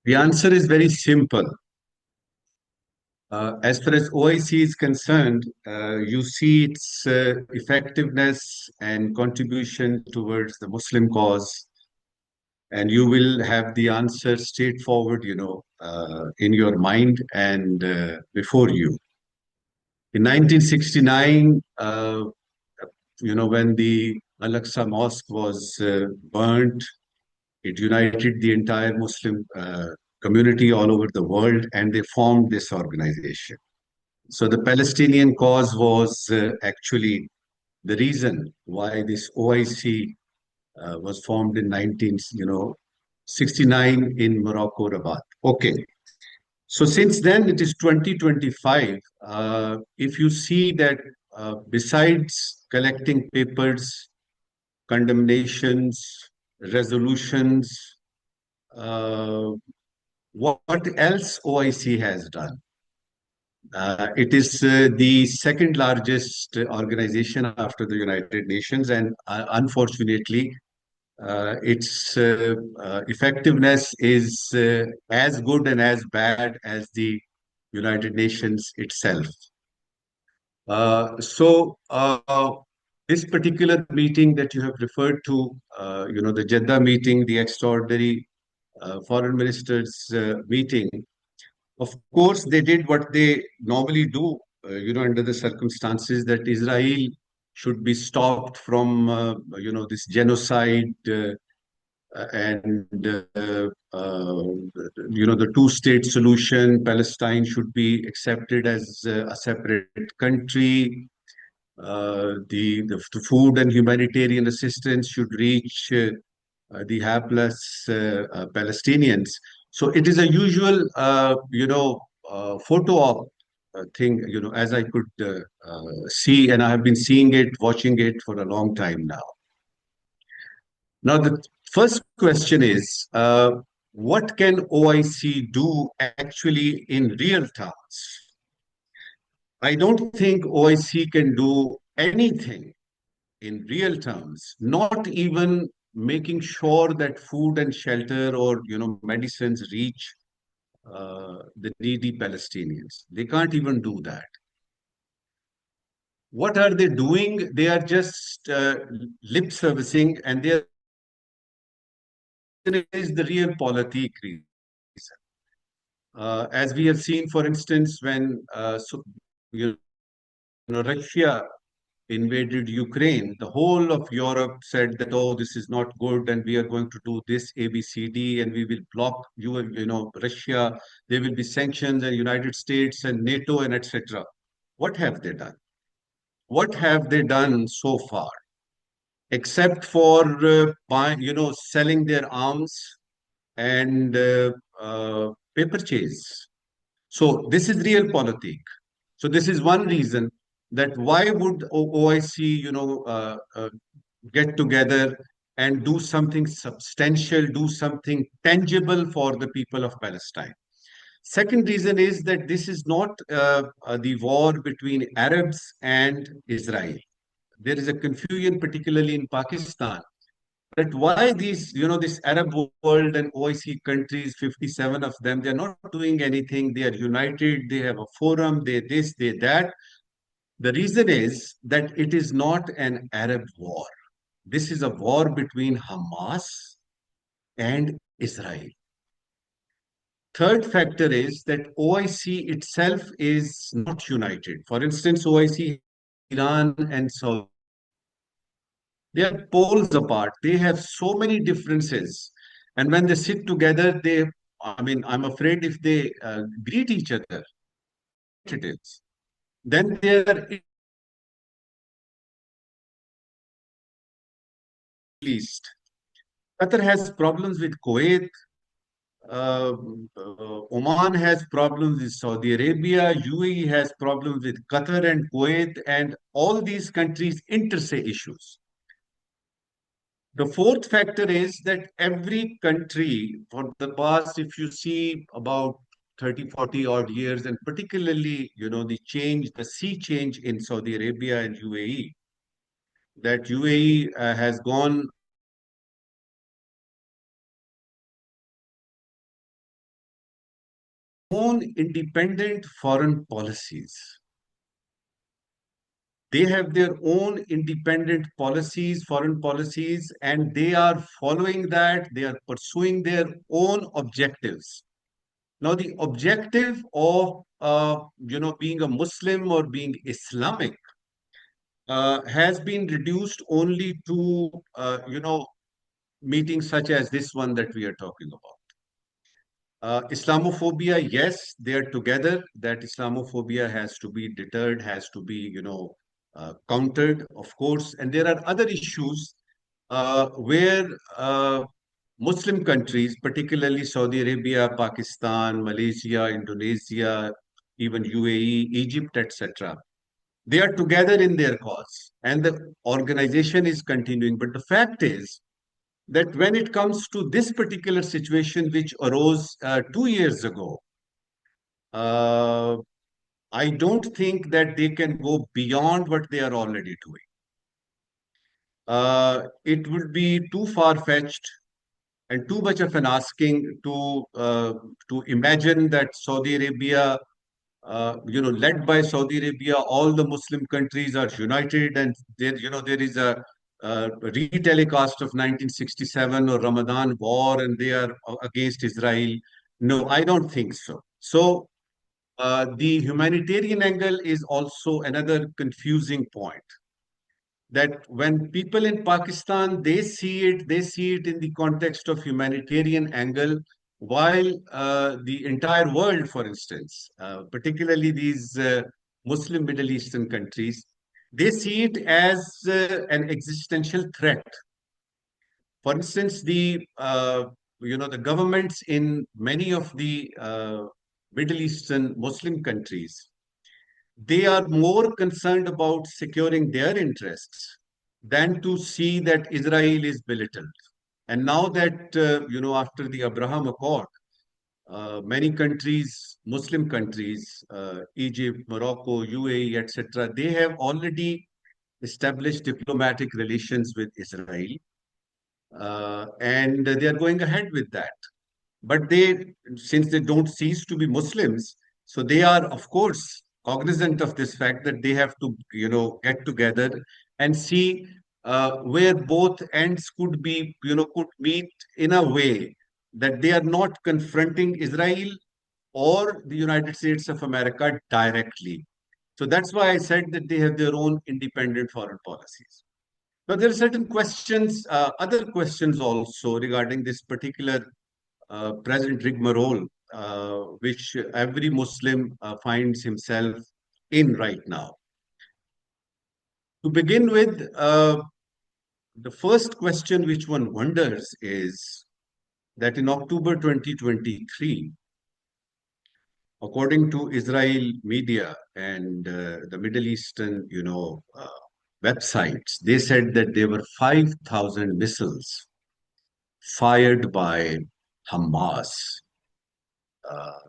The answer is very simple. As far as OIC is concerned, you see its effectiveness and contribution towards the Muslim cause, and you will have the answer straightforward, in your mind and before you. In 1969, when the Al-Aqsa Mosque was burnt, it united the entire Muslim community all over the world, and they formed this organization. So the Palestinian cause was actually the reason why this OIC was formed in 1969 in Morocco, Rabat. Okay. So since then, it is 2025. If you see that besides collecting papers, condemnations, resolutions, uh, what else OIC has done? It is the second largest organization after the United Nations, and unfortunately, its effectiveness is as good and as bad as the United Nations itself. So, this particular meeting that you have referred to, the Jeddah meeting, the extraordinary foreign ministers meeting, of course, they did what they normally do, under the circumstances that Israel should be stopped from, this genocide and, the two-state solution. Palestine should be accepted as a separate country. The food and humanitarian assistance should reach the hapless Palestinians. So it is a usual, photo op thing, as I could see, and I have been seeing it, watching it for a long time now. Now, the first question is, what can OIC do actually in real terms? I don't think OIC can do anything in real terms, not even making sure that food and shelter or medicines reach the needy Palestinians. They can't even do that. What are they doing? They are just lip servicing, and there is the real politic reason. As we have seen, for instance, when Russia invaded Ukraine, the whole of Europe said that, oh, this is not good, and we are going to do this ABCD, and we will block Russia. There will be sanctions, and United States and NATO and etc. What have they done? What have they done so far, except for selling their arms and paper chase? So this is realpolitik. So this is one reason that why would OIC, get together and do something substantial, do something tangible for the people of Palestine. Second reason is that this is not the war between Arabs and Israel. There is a confusion, particularly in Pakistan, that why these, this Arab world and OIC countries, 57 of them, they're not doing anything. They are united. They have a forum. They this, they that. The reason is that it is not an Arab war. This is a war between Hamas and Israel. Third factor is that OIC itself is not united. For instance, OIC, Iran and Saudi, they are poles apart. They have so many differences. And when they sit together, I'm afraid if they greet each other, it is, then they are least. Qatar has problems with Kuwait. Oman has problems with Saudi Arabia. UAE has problems with Qatar and Kuwait, and all these countries intersay issues. The fourth factor is that every country for the past, if you see about 30, 40 odd years, and particularly, the sea change in Saudi Arabia and UAE, that UAE has gone own independent foreign policies. They have their own independent policies, foreign policies, and they are following that. They are pursuing their own objectives. Now, the objective of being a Muslim or being Islamic has been reduced only to meetings such as this one that we are talking about. Islamophobia, yes, they are together. That Islamophobia has to be deterred, has to be, countered, of course. And there are other issues where Muslim countries, particularly Saudi Arabia, Pakistan, Malaysia, Indonesia, even UAE, Egypt, etc., they are together in their cause, and the organization is continuing. But the fact is that when it comes to this particular situation, which arose 2 years ago, uh, I don't think that they can go beyond what they are already doing. It would be too far-fetched and too much of an asking to imagine that Saudi Arabia, led by Saudi Arabia, all the Muslim countries are united, and there is a retelecast of 1967 or Ramadan war, and they are against Israel. No, I don't think so. So the humanitarian angle is also another confusing point. That when people in Pakistan they see it in the context of humanitarian angle, while the entire world, for instance, particularly these Muslim Middle Eastern countries, they see it as an existential threat. For instance, the governments in many of the Middle Eastern Muslim countries, they are more concerned about securing their interests than to see that Israel is belittled. And now that, after the Abraham Accord, many countries, Muslim countries, Egypt, Morocco, UAE, etc., they have already established diplomatic relations with Israel, and they are going ahead with that. But since they don't cease to be Muslims, so they are, of course, cognizant of this fact that they have to, get together and see where both ends could meet in a way that they are not confronting Israel or the United States of America directly. So that's why I said that they have their own independent foreign policies. But there are certain questions, other questions also regarding this particular present rigmarole, which every Muslim finds himself in right now. To begin with, the first question which one wonders is that in October 2023, according to Israel media and the Middle Eastern, websites, they said that there were 5,000 missiles fired by Hamas uh,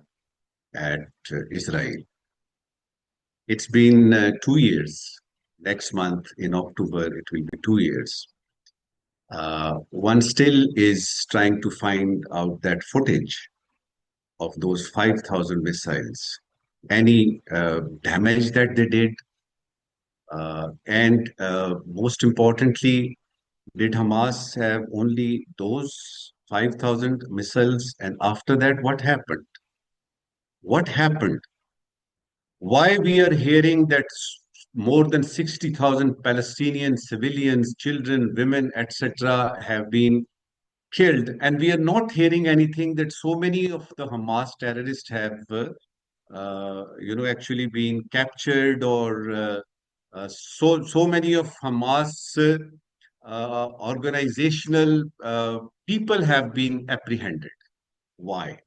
at Israel. It's been 2 years. Next month in October, it will be 2 years. One still is trying to find out that footage of those 5,000 missiles, any damage that they did, and most importantly, did Hamas have only those 5,000 missiles? And after that, what happened? What happened? Why we are hearing that more than 60,000 Palestinian civilians, children, women, etc., have been killed, and we are not hearing anything that so many of the Hamas terrorists have, actually been captured, or so many of Hamas organizational people have been apprehended. Why?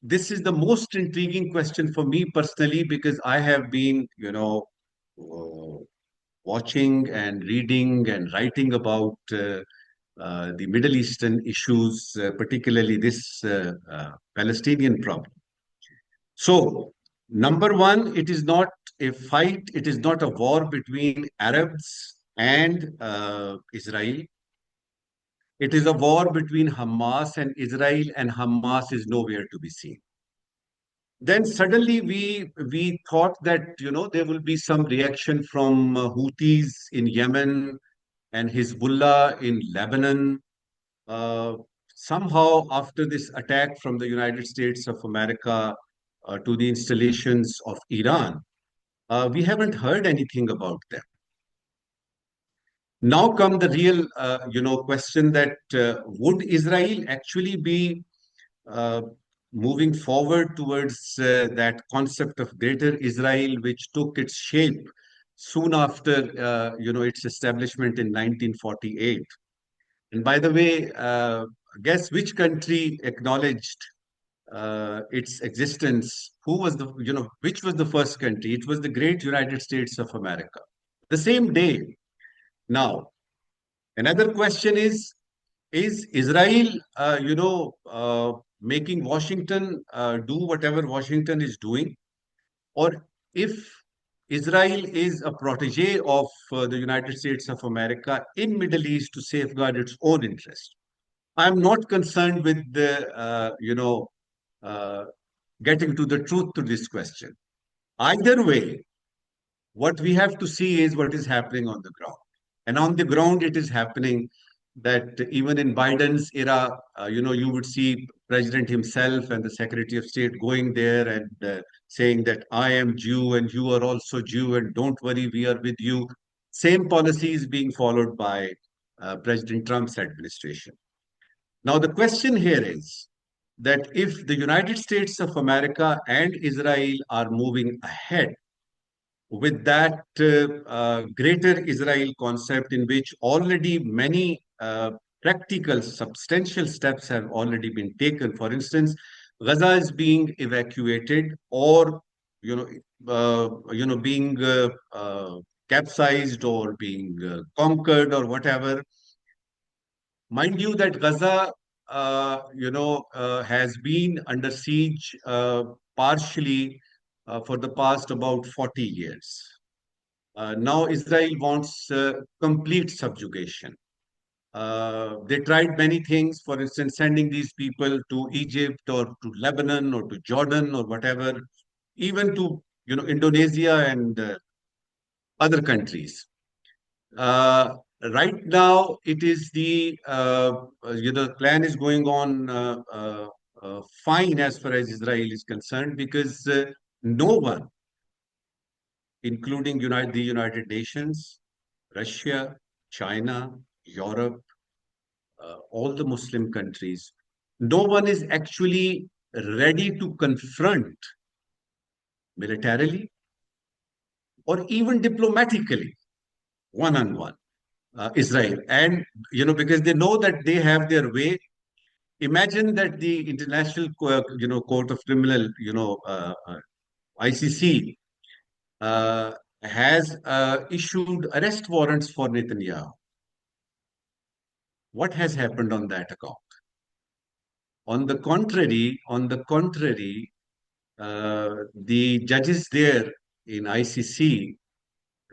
This is the most intriguing question for me personally, because I have been, uh, watching and reading and writing about the Middle Eastern issues, particularly this Palestinian problem. So, number one, it is not a fight, it is not a war between Arabs and Israel. It is a war between Hamas and Israel, and Hamas is nowhere to be seen. Then suddenly we thought that there will be some reaction from Houthis in Yemen and Hezbollah in Lebanon. Uh, Somehow, after this attack from the United States of America to the installations of Iran, we haven't heard anything about them. Now come the real, question that would Israel actually be uh, moving forward towards that concept of greater Israel, which took its shape soon after, its establishment in 1948. And by the way, guess which country acknowledged its existence? Which was the first country? It was the great United States of America. The same day. Now, another question is Israel, making Washington do whatever Washington is doing? Or if Israel is a protege of the United States of America in Middle East to safeguard its own interest? I'm not concerned with uh, getting to the truth to this question. Either way, what we have to see is what is happening on the ground. And on the ground, it is happening that even in Biden's era, you would see President himself and the Secretary of State going there and saying that I am Jew and you are also Jew and don't worry, we are with you. Same policy is being followed by President Trump's administration. Now, the question here is that if the United States of America and Israel are moving ahead with that greater Israel concept, in which already many practical, substantial steps have already been taken. For instance, Gaza is being evacuated, or being capsized or being conquered or whatever. Mind you, that Gaza, has been under siege partially for the past about 40 years. Now Israel wants complete subjugation. They tried many things, for instance, sending these people to Egypt or to Lebanon or to Jordan or whatever, even to Indonesia and other countries. Right now, it is the plan is going on fine as far as Israel is concerned, because no one, including the United Nations, Russia, China, Europe, all the Muslim countries, no one is actually ready to confront militarily or even diplomatically one on one Israel. And because they know that they have their way. Imagine that the International Court of Criminal, ICC, has issued arrest warrants for Netanyahu. What has happened on that account? On the contrary, the judges there in ICC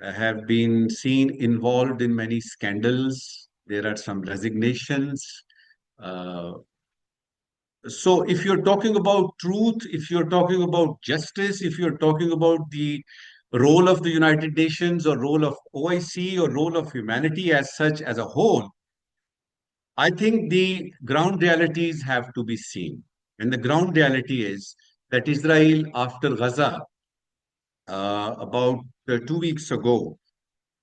have been seen involved in many scandals. There are some resignations. Uh, so, if you're talking about truth, if you're talking about justice, if you're talking about the role of the United Nations or role of OIC or role of humanity as such as a whole, I think the ground realities have to be seen. And the ground reality is that Israel, after Gaza, about 2 weeks ago,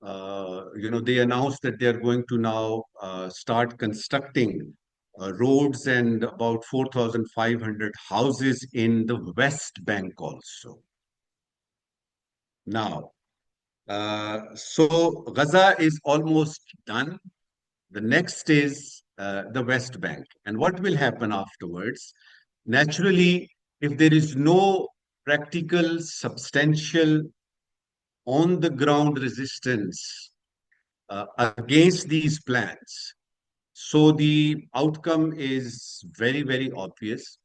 they announced that they are going to now start constructing roads and about 4,500 houses in the West Bank also. Now, so Gaza is almost done. The next is the West Bank. And what will happen afterwards? Naturally, if there is no practical, substantial, on the ground resistance against these plans, so the outcome is very, very obvious.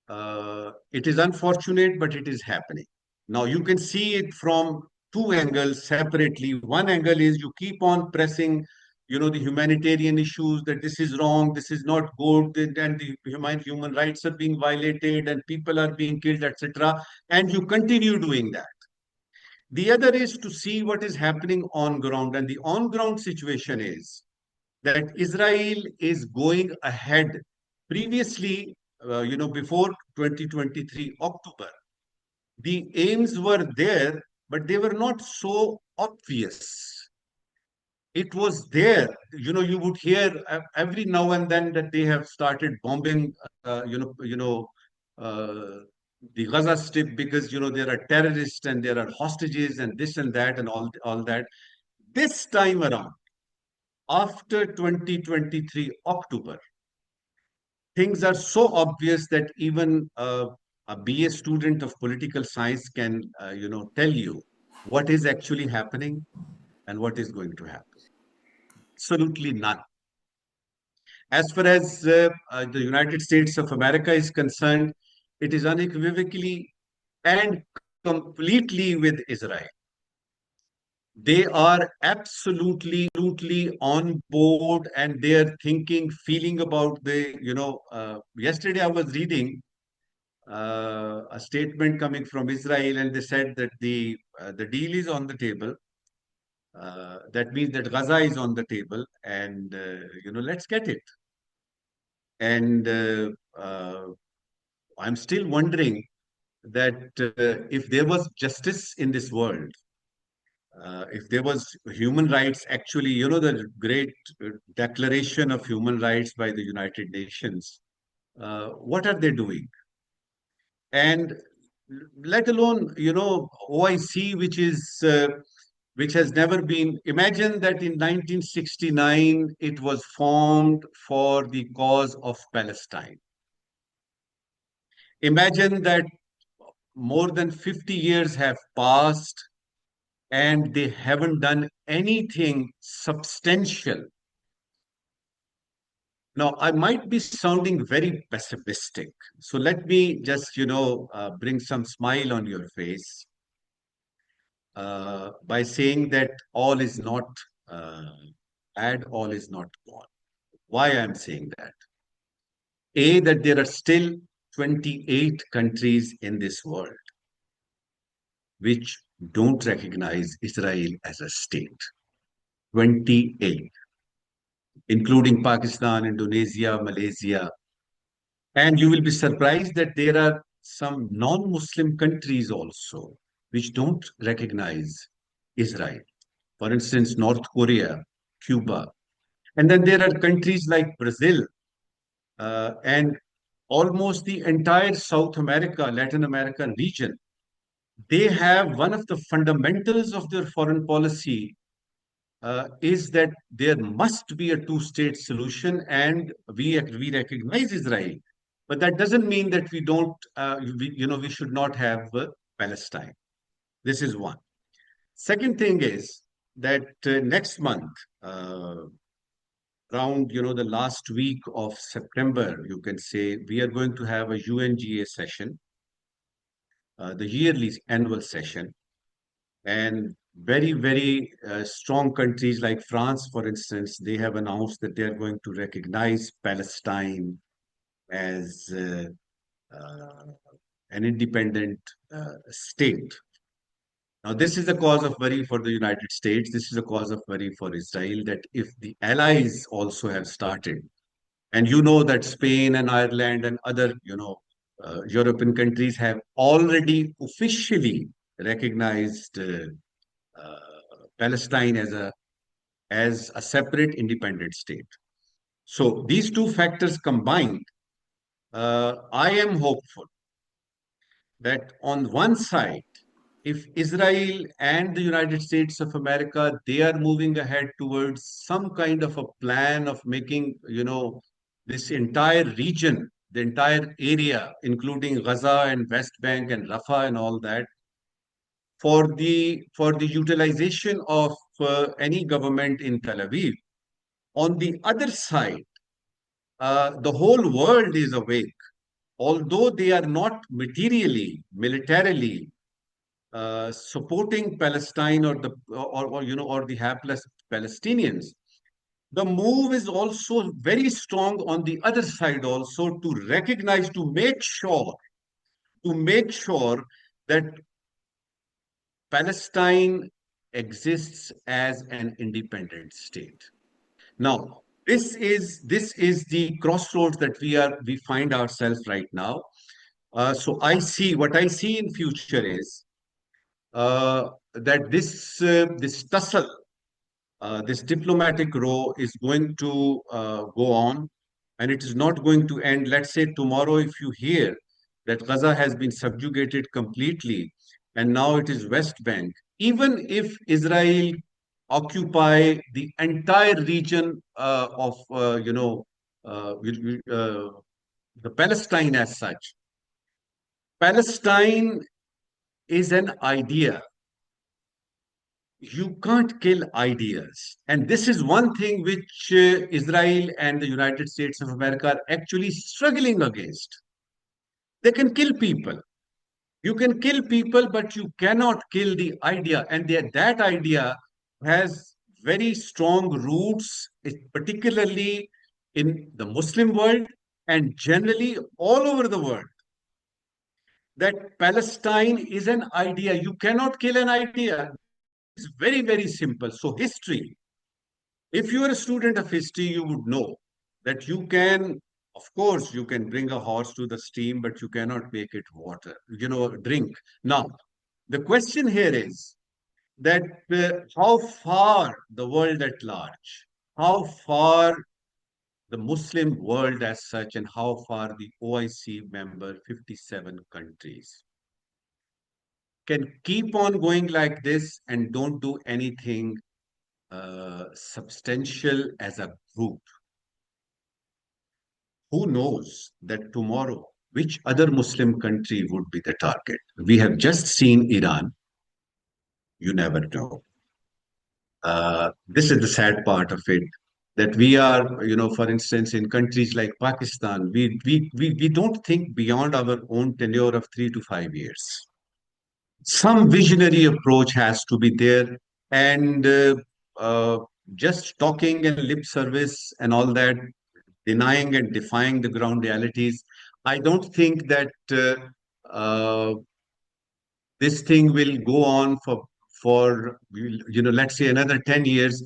It is unfortunate, but it is happening. Now, you can see it from two angles separately. One angle is you keep on pressing the humanitarian issues, that this is wrong, this is not good, and the human rights are being violated and people are being killed, etc. And you continue doing that. The other is to see what is happening on ground. And the on ground situation is that Israel is going ahead. Previously, before 2023 October, the aims were there, but they were not so obvious. It was there. You would hear every now and then that they have started bombing, uh, the Gaza Strip, because there are terrorists and there are hostages and this and that and all that. This time around, after 2023 October, things are so obvious that even a BA student of political science can, tell you what is actually happening and what is going to happen. Absolutely none. As far as the United States of America is concerned, it is unequivocally and completely with Israel. They are absolutely on board, and they're thinking, feeling about yesterday I was reading a statement coming from Israel, and they said that the deal is on the table. That means that Gaza is on the table, and let's get it. And I'm still wondering that if there was justice in this world, if there was human rights, actually, the great Declaration of Human Rights by the United Nations, what are they doing? And let alone, OIC, which has never been. Imagine that in 1969 it was formed for the cause of Palestine. Imagine that more than 50 years have passed and they haven't done anything substantial. Now, I might be sounding very pessimistic. So let me just, bring some smile on your face by saying that all is not bad, all is not gone. Why I'm saying that? A, that there are still 28 countries in this world which don't recognize Israel as a state. 28, including Pakistan, Indonesia, Malaysia. And you will be surprised that there are some non-Muslim countries also which don't recognize Israel. For instance, North Korea, Cuba. And then there are countries like Brazil, and almost the entire South America, Latin American region. They have one of the fundamentals of their foreign policy is that there must be a two-state solution, and we recognize Israel, but that doesn't mean that we don't, we should not have Palestine. This is one. Second thing is that next month, around the last week of September, you can say, we are going to have a UNGA session, the yearly annual session, and very strong countries like France, for instance, they have announced that they are going to recognize Palestine as uh, an independent state. Now, this is a cause of worry for the United States. This is a cause of worry for Israel, that if the allies also have started, and you know that Spain and Ireland and other, European countries have already officially recognized uh, Palestine as a separate independent state. So these two factors combined, I am hopeful that on one side, if Israel and the United States of America, they are moving ahead towards some kind of a plan of making, this entire region, the entire area, including Gaza and West Bank and Rafah and all that, for the utilization of any government in Tel Aviv. On the other side, the whole world is awake, although they are not materially, militarily supporting Palestine or the hapless Palestinians. The move is also very strong on the other side also to recognize, to make sure that Palestine exists as an independent state. Now, this is the crossroads that we find ourselves right now. So what I see in future is that this tussle, this diplomatic row is going to go on, and it is not going to end. Let's say tomorrow, if you hear that Gaza has been subjugated completely, and now it is West Bank, even if Israel occupy the entire region of the Palestine as such, Palestine is an idea. You can't kill ideas. And this is one thing which Israel and the United States of America are actually struggling against. They can kill people. You can kill people, but you cannot kill the idea. And that idea has very strong roots, particularly in the Muslim world and generally all over the world. That Palestine is an idea. You cannot kill an idea. It's very, very simple. So, history, if you are a student of history, you would know that of course, you can bring a horse to the stream, but you cannot make it drink. Now, the question here is that how far the world at large, how far the Muslim world as such, and how far the OIC member 57 countries can keep on going like this and don't do anything substantial as a group. Who knows that tomorrow which other Muslim country would be the target? We have just seen Iran. You never know. This is the sad part of it, that we are, for instance, in countries like Pakistan, we don't think beyond our own tenure of 3 to 5 years. Some visionary approach has to be there, and uh, just talking and lip service and all that, denying and defying the ground realities. I don't think that this thing will go on for let's say another 10 years.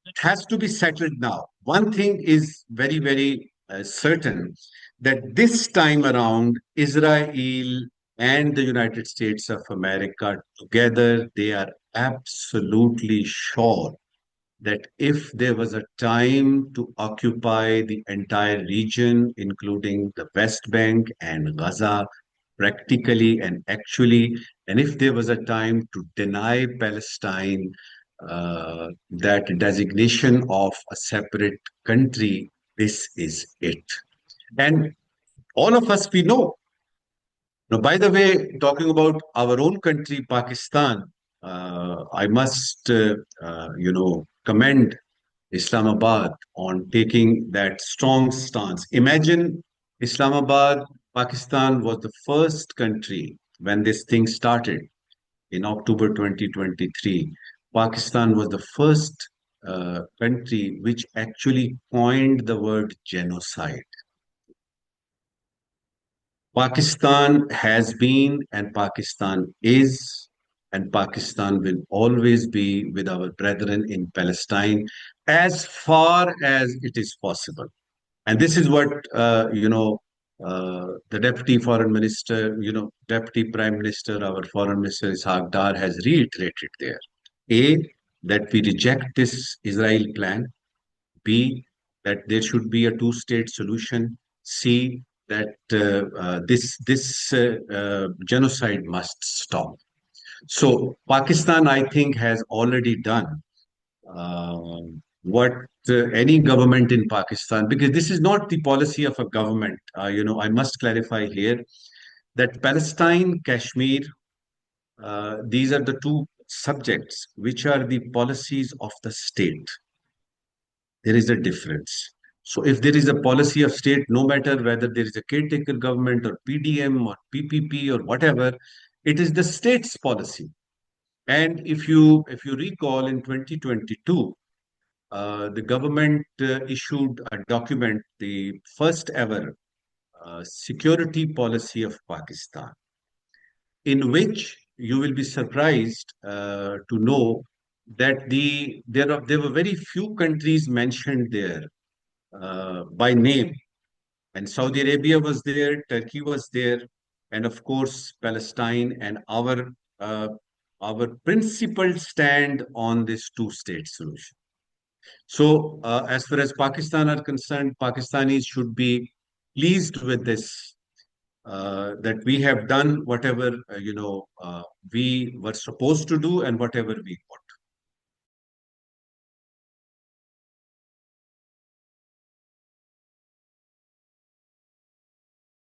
It has to be settled now. One thing is very, very certain, that this time around, Israel and the United States of America together, they are absolutely sure that if there was a time to occupy the entire region, including the West Bank and Gaza, practically and actually, and if there was a time to deny Palestine that designation of a separate country, this is it. And all of us, we know. Now, by the way, talking about our own country, Pakistan, I must, commend Islamabad on taking that strong stance. Imagine Islamabad, Pakistan was the first country when this thing started in October 2023. Pakistan was the first country which actually coined the word genocide. Pakistan has been, and Pakistan is, and Pakistan will always be with our brethren in Palestine as far as it is possible. And this is what, the Deputy Foreign Minister, Deputy Prime Minister, our Foreign Minister Ishaq Dar has reiterated there. A, that we reject this Israel plan. B, that there should be a two-state solution. C, that this genocide must stop. So Pakistan, I think, has already done uh, what any government in Pakistan, because this is not the policy of a government. I must clarify here that Palestine, Kashmir, these are the two subjects which are the policies of the state. There is a difference. So if there is a policy of state, no matter whether there is a caretaker government or PDM or PPP or whatever, it is the state's policy. And if you recall in 2022, the government issued a document, the first ever security policy of Pakistan, in which you will be surprised to know that there were very few countries mentioned there by name. And Saudi Arabia was there, Turkey was there, and of course Palestine, and uh, our principled stand on this two-state solution. So, as far as Pakistan are concerned, Pakistanis should be pleased with this, that we have done whatever we were supposed to do and whatever we want.